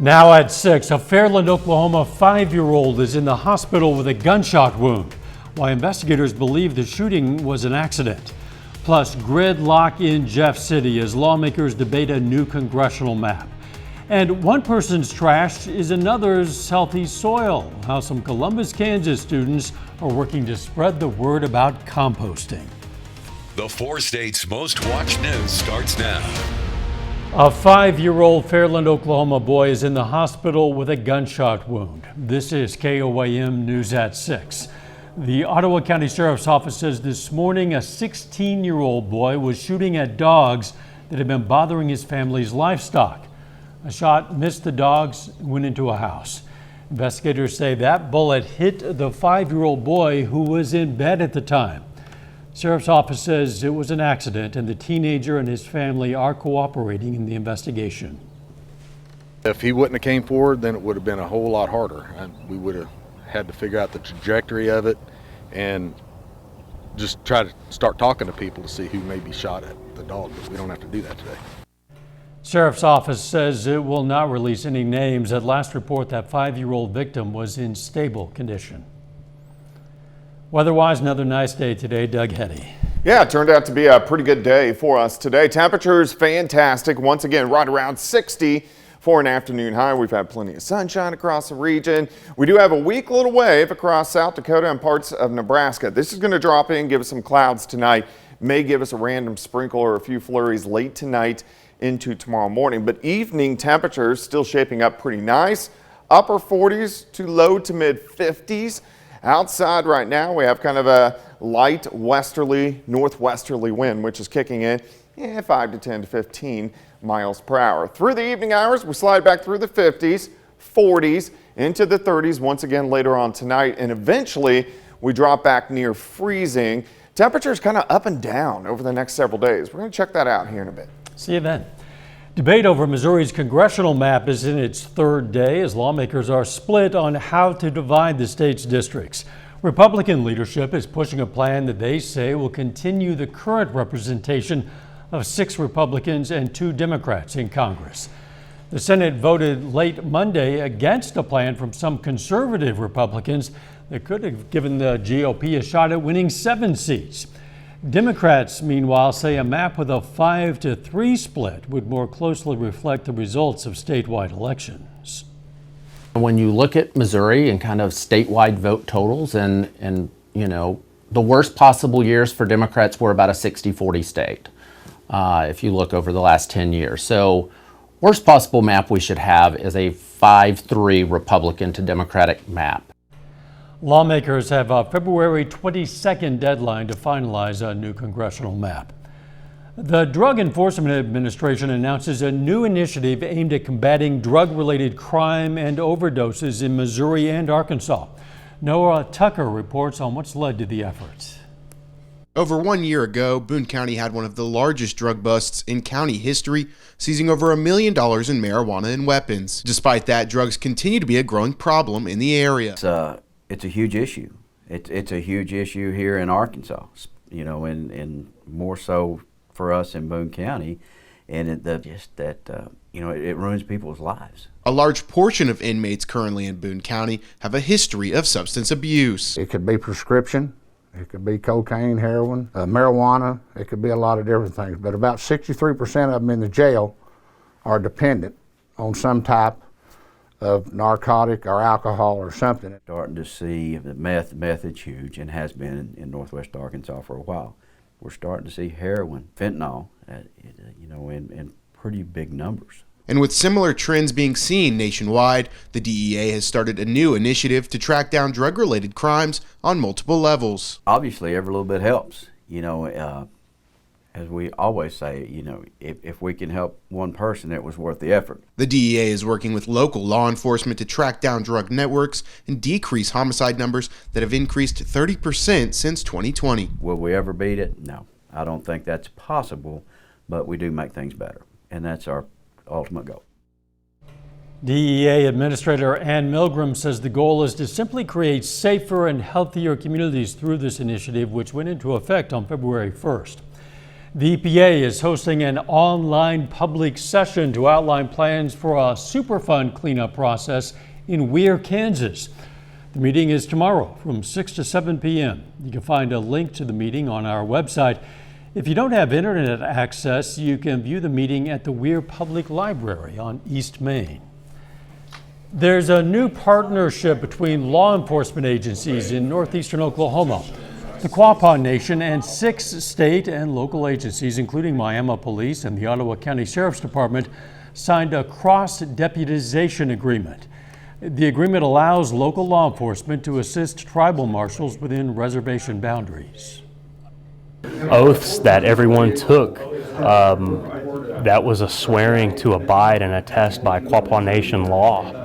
Now at 6, a Fairland, Oklahoma 5-year-old is in the hospital with a gunshot wound, while investigators believe the shooting was an accident. Plus, gridlock in Jeff City as lawmakers debate a new congressional map. And one person's trash is another's healthy soil. How some Columbus, Kansas students are working to spread the word about composting. The 4 states' most watched news starts now. A 5-year-old Fairland, Oklahoma boy is in the hospital with a gunshot wound. This is KOAM News at 6. The Ottawa County Sheriff's Office says this morning a 16-year-old boy was shooting at dogs that had been bothering his family's livestock. A shot missed the dogs and went into a house. Investigators say that bullet hit the 5-year-old boy who was in bed at the time. Sheriff's Office says it was an accident and the teenager and his family are cooperating in the investigation. If he wouldn't have came forward, then it would have been a whole lot harder. We would have had to figure out the trajectory of it and just try to start talking to people to see who may be shot at the dog, but we don't have to do that today. Sheriff's Office says it will not release any names. At last report, that 5-year-old victim was in stable condition. Weather-wise, another nice day today. Doug Heddy. Yeah, it turned out to be a pretty good day for us today. Temperatures fantastic. Once again, right around 60 for an afternoon high. We've had plenty of sunshine across the region. We do have a weak little wave across South Dakota and parts of Nebraska. This is going to drop in, give us some clouds tonight. May give us a random sprinkle or a few flurries late tonight into tomorrow morning. But evening temperatures still shaping up pretty nice. Upper 40s to low to mid 50s. Outside right now, we have kind of a light westerly, northwesterly wind, which is kicking in 5 to 10 to 15 miles per hour. Through the evening hours, we slide back through the 50s, 40s, into the 30s once again later on tonight, and eventually we drop back near freezing. Temperatures kind of up and down over the next several days. We're going to check that out here in a bit. See you then. Debate over Missouri's congressional map is in its 3rd day as lawmakers are split on how to divide the state's districts. Republican leadership is pushing a plan that they say will continue the current representation of 6 Republicans and 2 Democrats in Congress. The Senate voted late Monday against a plan from some conservative Republicans that could have given the GOP a shot at winning 7 seats. Democrats, meanwhile, say a map with a 5-3 split would more closely reflect the results of statewide elections. When you look at Missouri and kind of statewide vote totals and you know, the worst possible years for Democrats were about a 60-40 state, if you look over the last 10 years. So worst possible map we should have is a 5-3 Republican to Democratic map. Lawmakers have a February 22nd deadline to finalize a new congressional map. The Drug Enforcement Administration announces a new initiative aimed at combating drug-related crime and overdoses in Missouri and Arkansas. Noah Tucker reports on what's led to the efforts. Over 1 year ago, Boone County had one of the largest drug busts in county history, seizing over $1 million in marijuana and weapons. Despite that, drugs continue to be a growing problem in the area. It's a huge issue. It's a huge issue here in Arkansas, you know, and more so for us in Boone County, and it ruins people's lives. A large portion of inmates currently in Boone County have a history of substance abuse. It could be prescription, it could be cocaine, heroin, marijuana, it could be a lot of different things, but about 63% of them in the jail are dependent on some type of narcotic or alcohol or something. Starting to see that meth is huge and has been in northwest Arkansas for a while. We're starting to see heroin, fentanyl, in pretty big numbers. And with similar trends being seen nationwide, the DEA has started a new initiative to track down drug-related crimes on multiple levels. Obviously, every little bit helps. As we always say, if we can help one person, it was worth the effort. The DEA is working with local law enforcement to track down drug networks and decrease homicide numbers that have increased 30% since 2020. Will we ever beat it? No, I don't think that's possible, but we do make things better, and that's our ultimate goal. DEA Administrator Ann Milgram says the goal is to simply create safer and healthier communities through this initiative, which went into effect on February 1st. The EPA is hosting an online public session to outline plans for a Superfund cleanup process in Weir, Kansas. The meeting is tomorrow from 6 to 7 p.m. You can find a link to the meeting on our website. If you don't have internet access, you can view the meeting at the Weir Public Library on East Main. There's a new partnership between law enforcement agencies in northeastern Oklahoma. The Quapaw Nation and 6 state and local agencies, including Miami Police and the Ottawa County Sheriff's Department, signed a cross-deputization agreement. The agreement allows local law enforcement to assist tribal marshals within reservation boundaries. Oaths that everyone took, that was a swearing to abide and attest by Quapaw Nation law.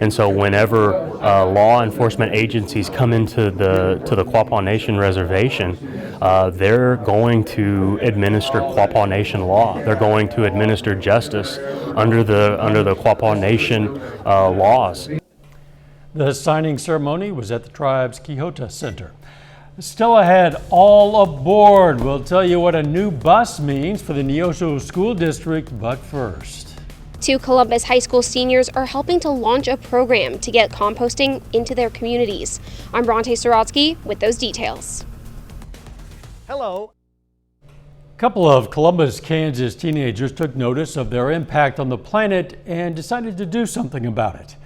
And so whenever law enforcement agencies come into the Quapaw Nation reservation, they're going to administer Quapaw Nation law. They're going to administer justice under the Quapaw Nation laws. The signing ceremony was at the tribe's Quixota Center. Still ahead, all aboard. We'll tell you what a new bus means for the Neosho School District, but first. 2 Columbus High School seniors are helping to launch a program to get composting into their communities. I'm Bronte Sorotsky with those details. Hello. A couple of Columbus, Kansas teenagers took notice of their impact on the planet and decided to do something about it.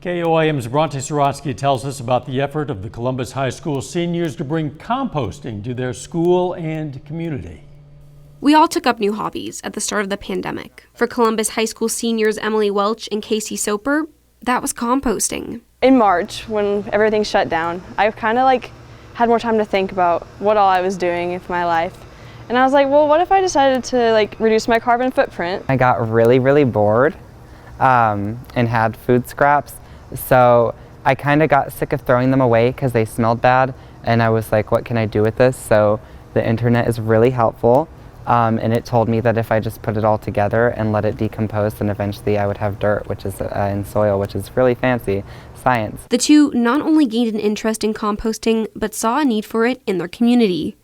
KOAM's Bronte Sorotsky tells us about the effort of the Columbus High School seniors to bring composting to their school and community. We all took up new hobbies at the start of the pandemic. For Columbus High School seniors Emily Welch and Casey Soper, that was composting. In March, when everything shut down, I kind of had more time to think about what all I was doing with my life. And I was like, well, what if I decided to reduce my carbon footprint? I got really bored and had food scraps. So I kind of got sick of throwing them away because they smelled bad. And I was like, what can I do with this? So the internet is really helpful. And it told me that if I just put it all together and let it decompose, then eventually I would have dirt, which is in soil, which is really fancy science. The two not only gained an interest in composting, but saw a need for it in their community.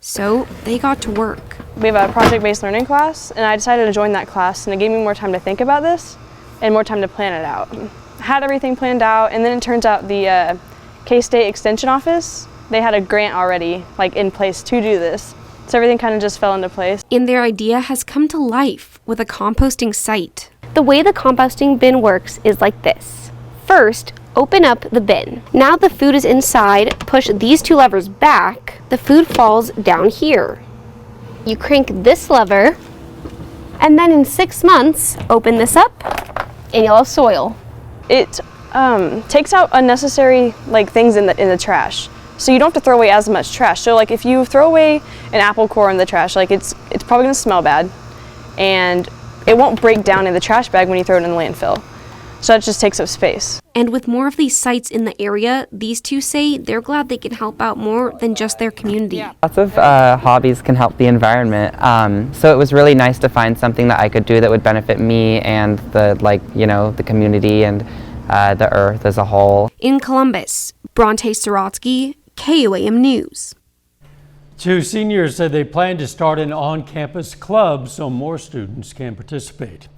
So they got to work. We have a project-based learning class, and I decided to join that class, and it gave me more time to think about this and more time to plan it out. I had everything planned out, and then it turns out the K-State Extension Office, they had a grant already in place to do this. So everything kind of just fell into place. And their idea has come to life with a composting site. The way the composting bin works is like this. First, open up the bin. Now the food is inside, push these 2 levers back, the food falls down here. You crank this lever, and then in 6 months, open this up, and you'll have soil. It takes out unnecessary things in the trash. So you don't have to throw away as much trash. So if you throw away an apple core in the trash, it's probably gonna smell bad, and it won't break down in the trash bag when you throw it in the landfill. So it just takes up space. And with more of these sites in the area, these two say they're glad they can help out more than just their community. Lots of hobbies can help the environment. So it was really nice to find something that I could do that would benefit me and the community and the earth as a whole. In Columbus, Bronte Sorotsky, KOAM News. 2 seniors said they plan to start an on-campus club so more students can participate.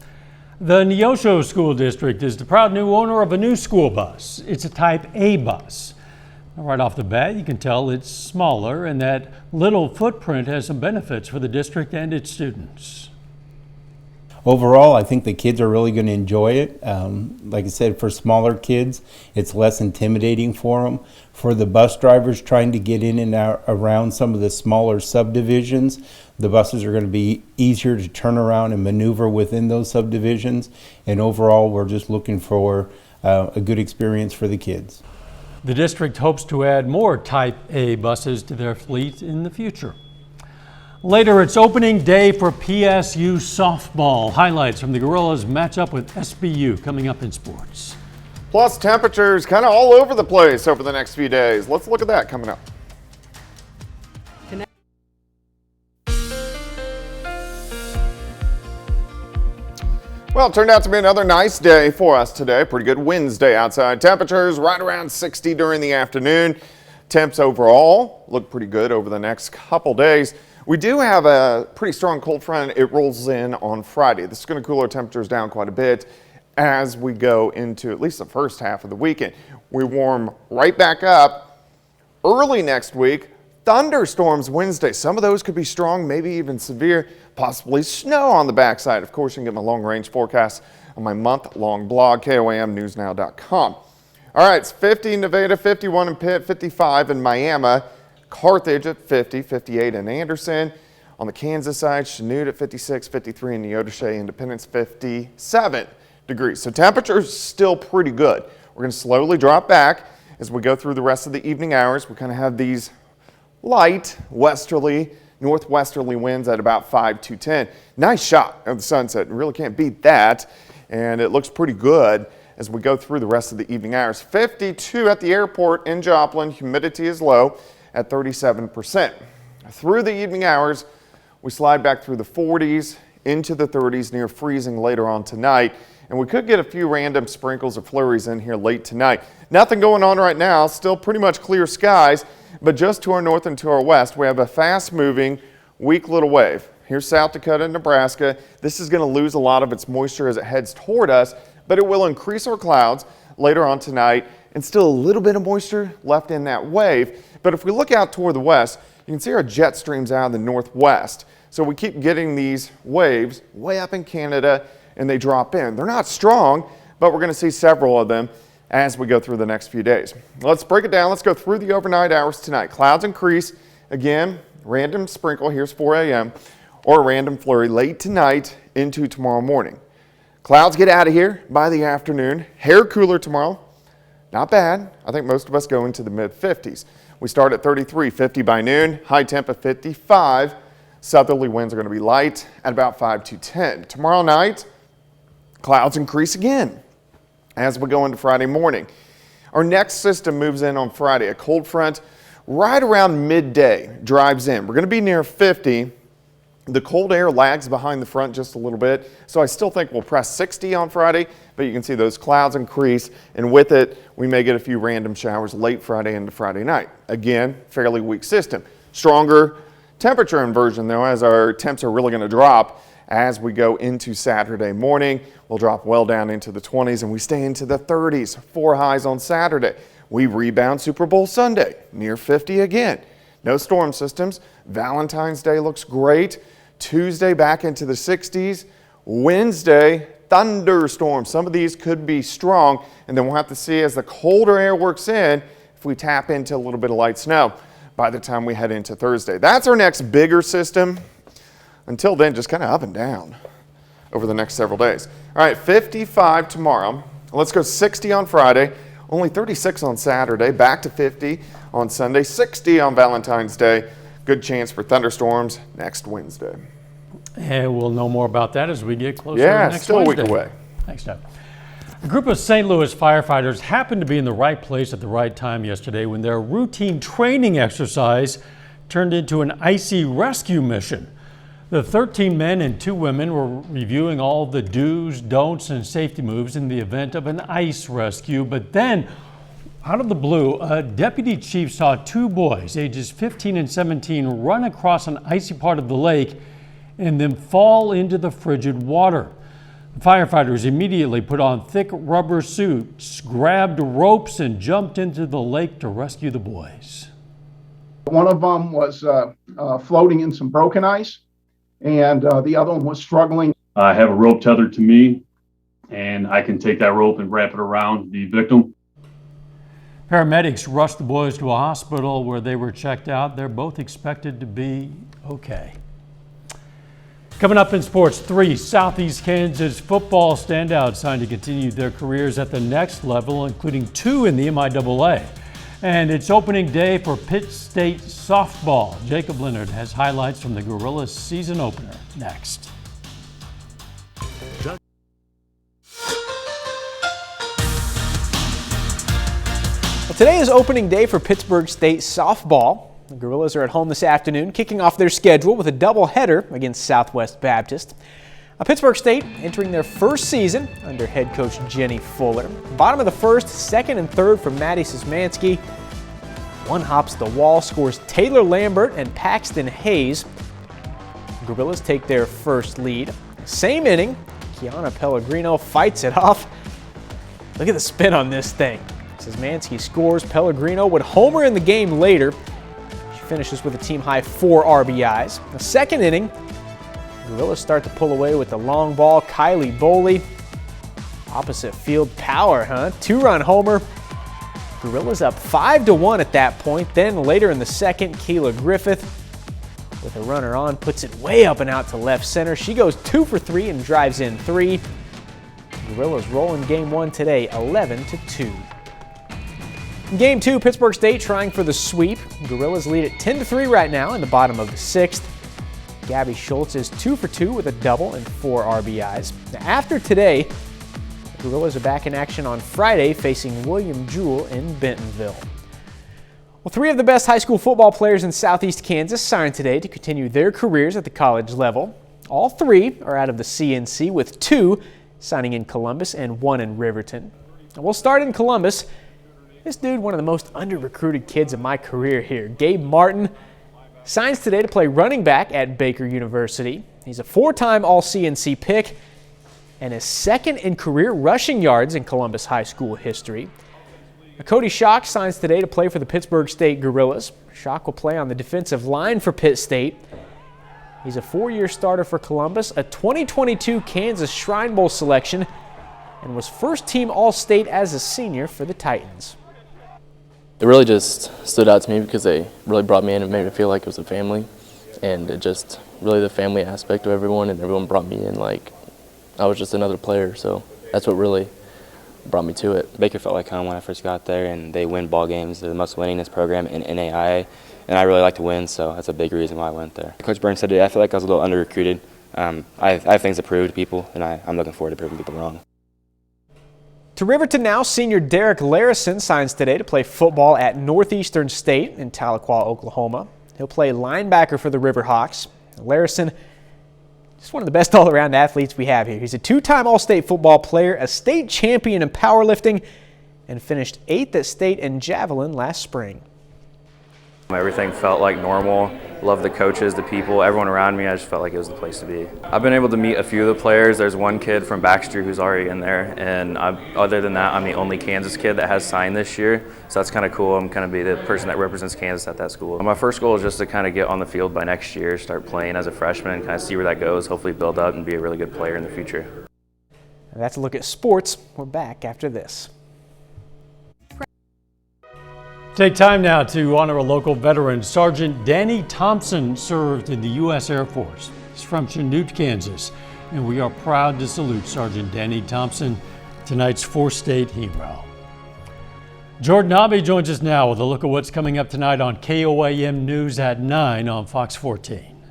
The Neosho School District is the proud new owner of a new school bus. It's a Type A bus. Right off the bat, you can tell it's smaller, and that little footprint has some benefits for the district and its students. Overall, I think the kids are really going to enjoy it. Like I said, for smaller kids, it's less intimidating for them. For the bus drivers trying to get in and out around some of the smaller subdivisions, the buses are going to be easier to turn around and maneuver within those subdivisions. And overall, we're just looking for a good experience for the kids. The district hopes to add more Type A buses to their fleet in the future. Later, it's opening day for PSU softball. Highlights from the Gorillas matchup with SBU coming up in sports. Plus, temperatures kind of all over the place over the next few days. Let's look at that coming up. Well, it turned out to be another nice day for us today. Pretty good Wednesday outside. Temperatures right around 60 during the afternoon. Temps overall look pretty good over the next couple days. We do have a pretty strong cold front. It rolls in on Friday. This is going to cool our temperatures down quite a bit as we go into at least the first half of the weekend. We warm right back up early next week. Thunderstorms Wednesday. Some of those could be strong, maybe even severe, possibly snow on the backside. Of course, you can get my long-range forecast on my month-long blog, KOAMnewsnow.com. All right, it's 50 in Nevada, 51 in Pitt, 55 in Miami, Carthage at 50, 58 in Anderson. On the Kansas side, Chanute at 56, 53 in Neosho, Independence 57 degrees. So temperatures still pretty good. We're going to slowly drop back as we go through the rest of the evening hours. We kind of have these light westerly, northwesterly winds at about 5 to 10. Nice shot of the sunset. You really can't beat that. And it looks pretty good as we go through the rest of the evening hours. 52 at the airport in Joplin. Humidity is low at 37%. Through the evening hours, we slide back through the 40s into the 30s, near freezing later on tonight. And we could get a few random sprinkles or flurries in here late tonight. Nothing going on right now. Still pretty much clear skies. But just to our north and to our west, we have a fast-moving, weak little wave. Here's South Dakota and Nebraska. This is going to lose a lot of its moisture as it heads toward us, but it will increase our clouds later on tonight, and still a little bit of moisture left in that wave. But if we look out toward the west, you can see our jet streams out of the northwest. So we keep getting these waves way up in Canada, and they drop in. They're not strong, but we're going to see several of them as we go through the next few days. Let's break it down. Let's go through the overnight hours tonight. Clouds increase. Again, random sprinkle. Here's 4 a.m. or a random flurry late tonight into tomorrow morning. Clouds get out of here by the afternoon. Hair cooler tomorrow. Not bad. I think most of us go into the mid-50s. We start at 33, 50 by noon. High temp at 55. Southerly winds are going to be light at about 5 to 10. Tomorrow night, clouds increase again as we go into Friday morning. Our next system moves in on Friday. A cold front right around midday drives in. We're going to be near 50. The cold air lags behind the front just a little bit, so I still think we'll press 60 on Friday, but you can see those clouds increase, and with it, we may get a few random showers late Friday into Friday night. Again, fairly weak system. Stronger temperature inversion, though, as our temps are really going to drop as we go into Saturday morning. We'll drop well down into the 20s, and we stay into the 30s. 4 highs on Saturday. We rebound Super Bowl Sunday, near 50 again. No storm systems. Valentine's Day looks great. Tuesday back into the 60s. Wednesday, thunderstorms. Some of these could be strong, and then we'll have to see as the colder air works in if we tap into a little bit of light snow by the time we head into Thursday. That's our next bigger system. Until then, just kind of up and down over the next several days. All right, 55 tomorrow. Let's go 60 on Friday. Only 36 on Saturday. Back to 50 on Sunday. 60 on Valentine's Day. Good chance for thunderstorms next Wednesday. And we'll know more about that as we get closer to next still Wednesday. a week away. Thanks, Doug. A group of St. Louis firefighters happened to be in the right place at the right time yesterday when their routine training exercise turned into an icy rescue mission. The 13 men and 2 women were reviewing all the do's, don'ts, and safety moves in the event of an ice rescue. But then, out of the blue, a deputy chief saw 2 boys, ages 15 and 17, run across an icy part of the lake and then fall into the frigid water. The firefighters immediately put on thick rubber suits, grabbed ropes, and jumped into the lake to rescue the boys. One of them was floating in some broken ice, and the other one was struggling. I have a rope tethered to me, and I can take that rope and wrap it around the victim. Paramedics rushed the boys to a hospital where they were checked out. They're both expected to be okay. Coming up in sports, 3 Southeast Kansas football standouts signed to continue their careers at the next level, including 2 in the MIAA. And it's opening day for Pitt State softball. Jacob Leonard has highlights from the Gorillas season opener next. Well, today is opening day for Pittsburgh State softball. The Gorillas are at home this afternoon, kicking off their schedule with a doubleheader against Southwest Baptist. Pittsburgh State entering their first season under head coach Jenny Fuller. Bottom of the first, second and third for Maddie Szymanski. One hops the wall, scores Taylor Lambert and Paxton Hayes. Gorillas take their first lead. Same inning, Kiana Pellegrino fights it off. Look at the spin on this thing. Szymanski scores. Pellegrino would homer in the game later. She finishes with a team-high 4 RBIs. The second inning, Gorillas start to pull away with the long ball. Kylie Boley, opposite field power, huh? 2-run homer. Gorillas up 5-1 at that point. Then later in the second, Keela Griffith with a runner on puts it way up and out to left center. She goes 2 for 3 and drives in 3. Gorillas roll in game 1 today, 11-2. In game 2, Pittsburg State trying for the sweep. Gorillas lead at 10-3 right now in the bottom of the 6th. Gabby Schultz is 2 for 2 with a double and 4 RBIs. Now, after today, the Gorillas are back in action on Friday facing William Jewell in Bentonville. Well, 3 of the best high school football players in Southeast Kansas signed today to continue their careers at the college level. All 3 are out of the CNC, with 2 signing in Columbus and 1 in Riverton. And we'll start in Columbus. This dude, one of the most under-recruited kids of my career here, Gabe Martin, signs today to play running back at Baker University. He's a 4-time All-CNC pick and his 2nd in career rushing yards in Columbus high school history. Cody Schock signs today to play for the Pittsburg State Gorillas. Schock will play on the defensive line for Pitt State. He's a 4-year starter for Columbus, a 2022 Kansas Shrine Bowl selection, and was first-team All-State as a senior for the Titans. It really just stood out to me because they really brought me in and made me feel like it was a family, and it just really the family aspect of everyone, and everyone brought me in like I was just another player, so that's what really brought me to it. Baker felt like home when I first got there, and they win ball games. They're the most winningest program in NAIA, and I really like to win, so that's a big reason why I went there. Coach Burns said I feel like I was a little under-recruited. I have things to prove to people, and I'm looking forward to proving people wrong. To Riverton now, senior Derek Larison signs today to play football at Northeastern State in Tahlequah, Oklahoma. He'll play linebacker for the Riverhawks. Larison, just one of the best all-around athletes we have here. He's a 2-time All-State football player, a state champion in powerlifting, and finished 8th at state in javelin last spring. Everything felt like normal. Loved the coaches, the people, everyone around me. I just felt like it was the place to be. I've been able to meet a few of the players. There's one kid from Baxter who's already in there, and other than that, I'm the only Kansas kid that has signed this year, so that's kind of cool. I'm kind of be the person that represents Kansas at that school. My first goal is just to kind of get on the field by next year, start playing as a freshman, and kind of see where that goes, hopefully build up and be a really good player in the future. And that's a look at sports. We're back after this. Take time now to honor a local veteran. Sergeant Danny Thompson served in the U.S. Air Force. He's from Chanute, Kansas, and we are proud to salute Sergeant Danny Thompson, tonight's 4th state hero. Jordan Abbey joins us now with a look at what's coming up tonight on KOAM News at 9 on Fox 14.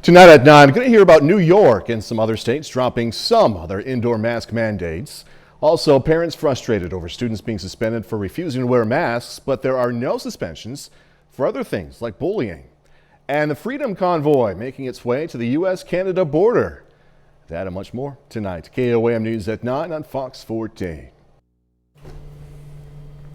Tonight at 9, we're going to hear about New York and some other states dropping some of their indoor mask mandates. Also, parents frustrated over students being suspended for refusing to wear masks, but there are no suspensions for other things like bullying. And the Freedom Convoy making its way to the U.S.-Canada border. That and much more tonight. KOAM News at 9 on Fox 14.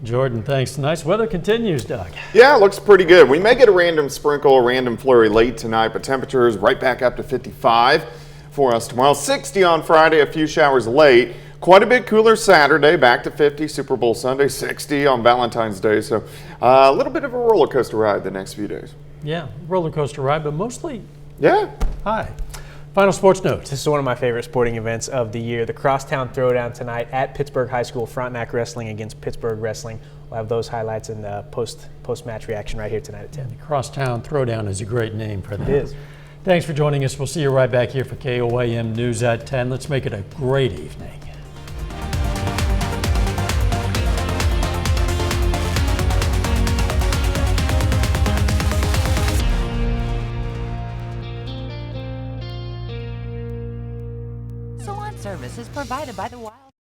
Jordan, thanks. Nice weather continues, Doug. Yeah, it looks pretty good. We may get a random sprinkle, a random flurry late tonight, but temperatures right back up to 55 for us tomorrow. 60 on Friday, a few showers late. Quite a bit cooler Saturday, back to 50, Super Bowl Sunday, 60 on Valentine's Day. So a little bit of a roller coaster ride the next few days. Yeah, roller coaster ride, but mostly high. Final sports notes. This is one of my favorite sporting events of the year. The Crosstown Throwdown tonight at Pittsburgh High School. Frontenac Wrestling against Pittsburgh Wrestling. We'll have those highlights in the post-match reaction right here tonight at 10. The Crosstown Throwdown is a great name for that. It is. Thanks for joining us. We'll see you right back here for KOAM News at 10. Let's make it a great evening. Salon service is provided by the Wild